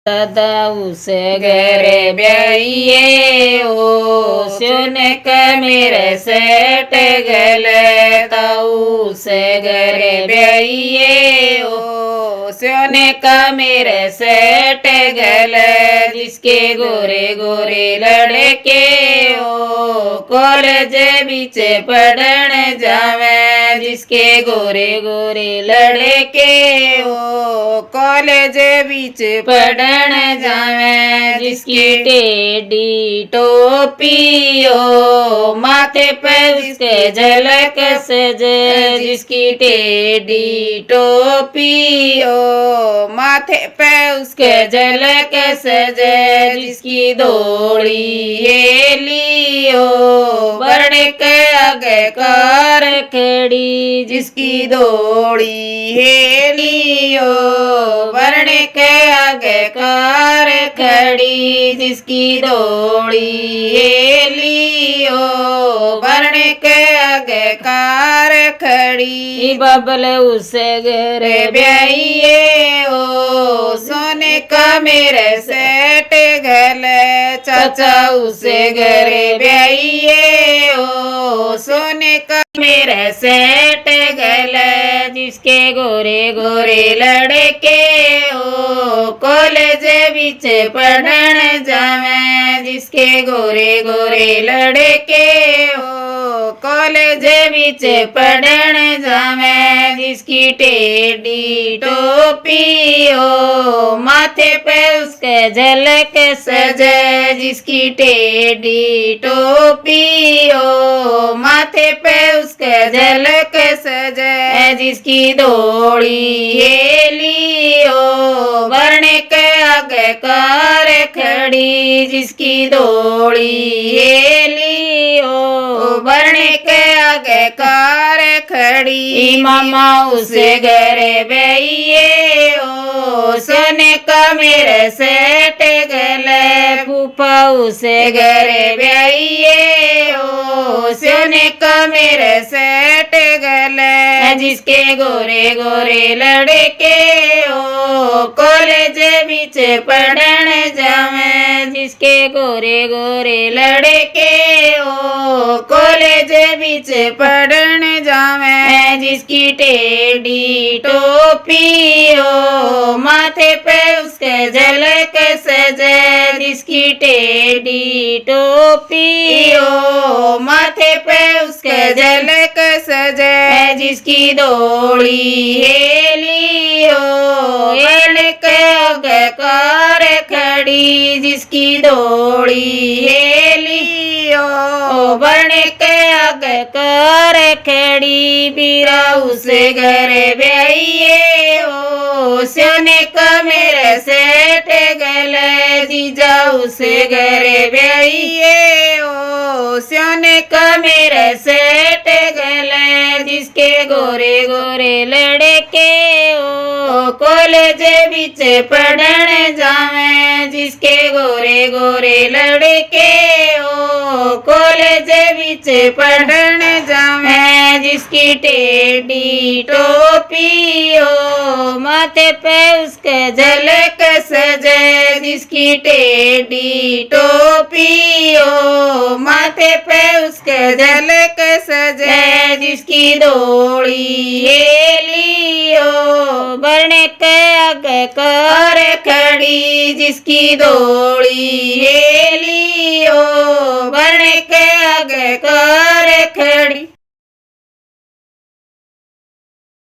दादा उस घरे ब्याइये ओ सुने क मेरे सेठ गले ताऊ उस घरे ब्याइये ओ सुने क मेरे सेठ गले जिसके गोरे गोरे लड़के ओ कॉलेज बीच पढ़ने जावे जिसके गोरे गोरे लड़के ओ कॉलेज बीच पढ़ने जावे जिसकी टेढ़ी टोपी ओ माथे पे उसके झलक सजे जिसकी टेढ़ी टोपी ओ माथे पे उसके झलक सजे जिसकी दौड़ी हेली ओ बरड़े के आगे कार खड़ी जिसकी दौड़ी हेली ओ बरड़े के आगे कार खड़ी जिसकी दौड़ी हेली ओ बरड़े के आगे कार खड़ी बबल उस घरे ब्याइये ओ सोने का मेरे सेठ गले चाचा उस घरे ब्याइये ओ सोने का मेरे सेठ गले जिसके गोरे गोरे लड़के ओ कॉलेज बीच पढ़ने जावे जिसके गोरे गोरे लड़के ओ कॉलेज बीच पढ़ने जावे जिसकी टेढ़ी टोपी ओ माथे पे उसके झलक सजे जिसकी टेढ़ी टोपी ओ माथे पे उसके झलक सजे जिसकी दौड़ी हेली ओ बरने के आगे कार खड़ी जिसकी दौड़ी हेली ओ बरने के आगे कार खड़ी मामा उस घरे ब्याइये ओ सोने का मेरे सेठ गले फूफा उस घरे ब्याइये ओ सोने का मेरे सेठ गले जिसके गोरे गोरे लड़के ओ कॉलेज बीच पढ़ने जावे जिसके गोरे गोरे लड़के ओ कॉलेज बीच पढ़ने जावे जिसकी टेढ़ी टोपी ओ माथे पे उसके झलक सजे जिसकी टेढ़ी टोपी ओ माथे पे उसके झलक सजे जिसकी दौड़ी हेली ओ हेल के आगे कार खड़ी जिसकी दौड़ी हेली ओ बरने के आगे कार खड़ी बीरा उस घरे ब्याइये ओ सोने का मेरे सेठ गले जीजा उस घरे ब्याइये ओ सोने का मेरे सेठ गले जिसके गोरे गोरे लड़के ओ कॉलेज बीच पढ़ने जावे जिसके गोरे गोरे लड़के ओ कॉलेज बीच पढ़ने जावे जिसकी टेढ़ी टोपी ओ माथे पे उसके झलक सजे जिसकी टेढ़ी टोपी ओ माथे पे उसके झलक सजे जिसकी दौड़ी हेली ओ बरने के आगे कार खड़ी जिसकी दौड़ी हेली ओ बरने के आगे कार खड़ी।